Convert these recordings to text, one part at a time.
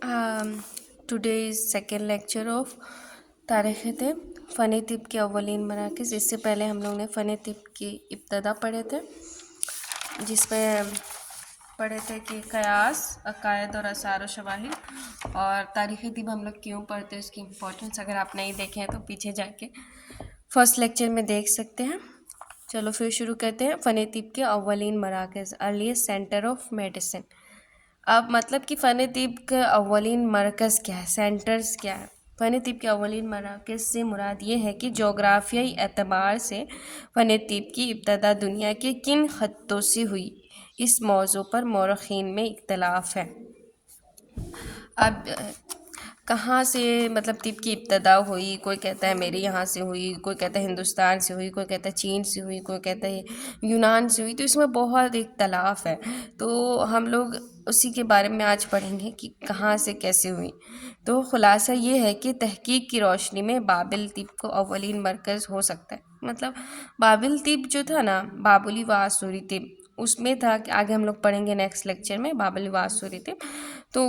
Today is second lecture of तारीख़ तिब funny तिब के अव्वलीन मराकज़। इससे पहले हम लोग ने फ़नी तिब की इब्तदा पढ़े थे, जिसमें पढ़े थे कि क़यास, अक़ायद और आसार व शवाहिद। और तारीख़ तिब हम लोग क्यों पढ़ते हैं, उसकी इम्पोर्टेंस अगर आप नहीं देखे हैं तो पीछे जाके फर्स्ट लेक्चर में देख सकते हैं। चलो फिर शुरू करते हैं। फ़नी तिब के अव्वलीन मराकज़, अर्लीस्ट सेंटर ऑफ मेडिसिन। अब मतलब कि फ़न तिब का अव्वलीन मरकज़ क्या है, सेंटर्स क्या है। फ़न तिब के अव्वलीन मराकज़ से मुराद ये है कि जोग्राफियाई एतबार से फ़न तिब की इब्तदा दुनिया के किन ख़त्तों से हुई, इस मौज़ू पर मौरख़ीन में इख्तलाफ है। अब कहाँ से मतलब तिब की इब्तदा हुई, कोई कहता है मेरे यहाँ से हुई, कोई कहता है हिंदुस्तान से हुई, कोई कहता है चीन से हुई, कोई कहता है यूनान से हुई। तो इसमें बहुत इख्तलाफ है, तो हम लोग उसी के बारे में आज पढ़ेंगे कि कहाँ से कैसे हुई। तो ख़ुलासा ये है कि तहकीक की रोशनी में बाबिल तिब को अव्वलीन मरकज़ हो सकता है। मतलब बाबिल तिब जो था ना, बाबुली व आसूरी तिब, उसमें था कि आगे हम लोग पढ़ेंगे नेक्स्ट लेक्चर में बाबुली व आसूरी तिब। तो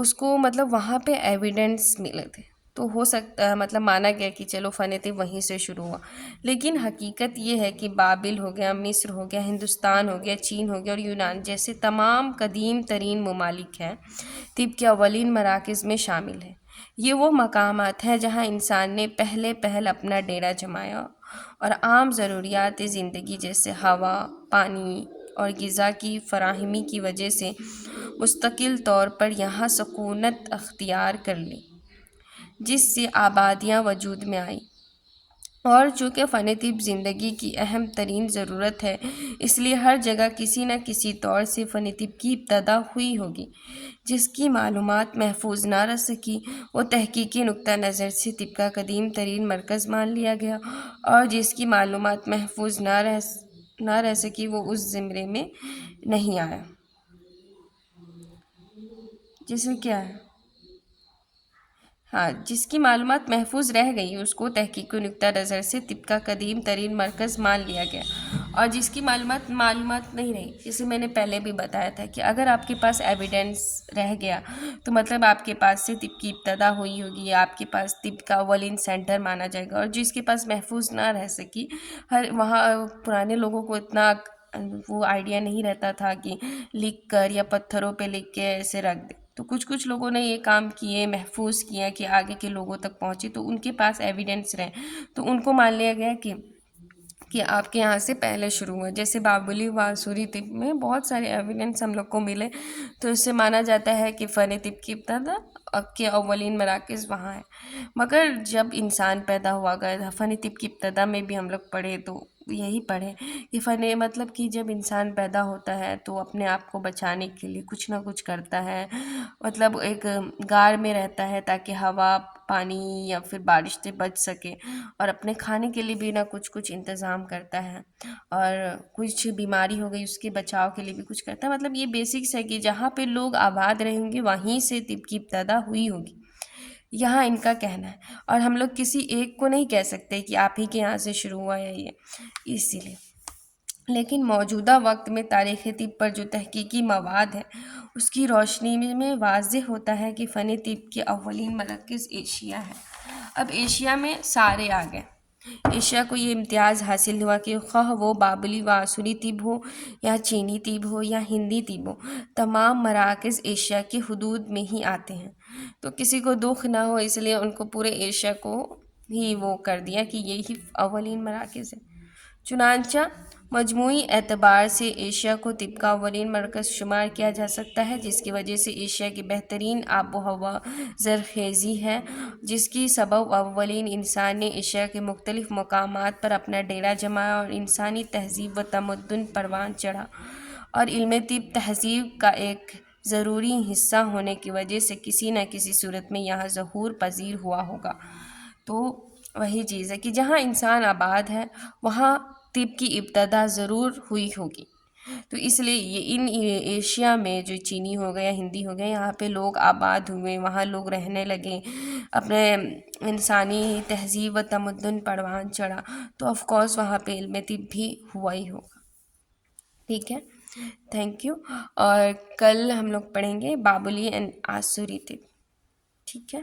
उसको मतलब वहाँ पे एविडेंस मिले थे, तो हो सकता है मतलब माना गया कि चलो फ़न तिब वहीं से शुरू हुआ। लेकिन हकीकत ये है कि बाबिल हो गया, मिस्र हो गया, हिंदुस्तान हो गया, चीन हो गया और यूनान जैसे तमाम कदीम तरीन ममालिक हैं तिब के अव्वलीन मराकज़ में शामिल हैं। ये वो मकामात हैं जहाँ इंसान ने पहल अपना डेरा जमाया और आम ज़रूरियात ज़िंदगी जैसे हवा, पानी और ग़िज़ा की फ़राहमी की वजह से मुस्तकिल तौर पर यहाँ सकूनत अख्तियार कर ली, जिससे आबादियाँ वजूद में आईं। और चूँकि फ़न तिब ज़िंदगी की अहम तरीन ज़रूरत है, इसलिए हर जगह किसी न किसी तौर से फ़न तिब की इब्तदा हुई होगी। जिसकी मालूमात महफूज ना रह सकी, वो तहकीकी नुक्ता नज़र से तिब का कदीम तरीन मरकज़ मान लिया गया, और जिसकी मालूमात महफूज ना रह सकी, वो उस ज़िम्रे में नहीं आया। जिसमें क्या है, हाँ, जिसकी मालूमात महफूज रह गई उसको तहकीकी नुक्ता नज़र से तिब का कदीम तरीन मरकज़ मान लिया गया, और जिसकी मालूमात नहीं रही, जैसे मैंने पहले भी बताया था कि अगर आपके पास एविडेंस रह गया तो मतलब आपके पास से तिब की इब्तदा हुई होगी, आपके पास तिब का अव्वलीन सेंटर माना जाएगा। और जिसके पास महफूज ना रह सकी, हर वहाँ पुराने लोगों को इतना वो आइडिया नहीं रहता था कि लिख कर या पत्थरों पे लिख के ऐसे रख दे। तो कुछ लोगों ने ये काम किए, महफूज किया कि आगे के लोगों तक पहुँचे, तो उनके पास एविडेंस रहे, तो उनको मान लिया गया कि आपके यहाँ से पहले शुरू हुआ। जैसे बाबुली व आसूरी तिब में बहुत सारे एविडेंस हम लोग को मिले, तो इससे माना जाता है कि फ़न तिब की इब्तदा के अव्वलीन मराकज़ वहाँ है। मगर जब इंसान पैदा हुआ गया, फ़न तिब की इब्तदा में भी हम लोग पढ़े तो यही पढ़े कि फ़न मतलब कि जब इंसान पैदा होता है तो अपने आप को बचाने के लिए कुछ ना कुछ करता है। मतलब एक गार में रहता है ताकि हवा, पानी या फिर बारिश से बच सके, और अपने खाने के लिए भी ना कुछ इंतज़ाम करता है, और कुछ बीमारी हो गई उसके बचाव के लिए भी कुछ करता है। मतलब ये बेसिक्स है कि जहाँ पे लोग आबाद रहेंगे वहीं से तिब की इब्तदा हुई होगी, यहाँ इनका कहना है। और हम लोग किसी एक को नहीं कह सकते कि आप ही के यहाँ से शुरू हुआ या ये, इसीलिए। लेकिन मौजूदा वक्त में तारीख़ तिब पर जो तहकीकी मवाद है, उसकी रोशनी में वाज़ेह होता है कि फ़न तिब के अव्वलीन मरकज़ एशिया है। अब एशिया में सारे आ गए। एशिया को ये इम्तियाज़ हासिल हुआ कि ख़्वाह वो बाबुली व आसूरी तिब हो या चीनी तिब हो या हिंदी तिब हो, तमाम मराकज़ एशिया की हुदूद में ही आते हैं। तो किसी को दुख ना हो, इसलिए उनको पूरे एशिया को ही वो कर दिया कि यही अव्वलीन मराकज़ है। चुनांचा मजमूई एतबार से एशिया को तिब का अव्वलीन मरकज़ शुमार किया जा सकता है, जिसकी वजह से एशिया की बेहतरीन आबो हवा ज़रख़ेज़ी है, जिसकी सबब अव्वलीन इंसान ने एशिया के मुख्तलिफ़ मकामात पर अपना डेरा जमाया और इंसानी तहज़ीब व तमद्दुन परवान चढ़ा। और इल्म तिब तहज़ीब का एक ज़रूरी हिस्सा होने की वजह से किसी न किसी सूरत में यहाँ ज़हूर पज़ीर हुआ होगा। तो वही चीज़ है कि जहाँ इंसान आबाद है वहाँ तिब की इब्तदा ज़रूर हुई होगी। तो इसलिए ये इन एशिया में जो चीनी हो गया, हिंदी हो गया, यहाँ पे लोग आबाद हुए, वहाँ लोग रहने लगे, अपने इंसानी तहज़ीब व तमद्दुन परवान चढ़ा, तो ऑफ़ कोर्स वहाँ पे इल्म तिब भी हुआ ही होगा। ठीक है, थैंक यू। और कल हम लोग पढ़ेंगे बाबुली एंड आसूरी तिब। ٹھیک ہے.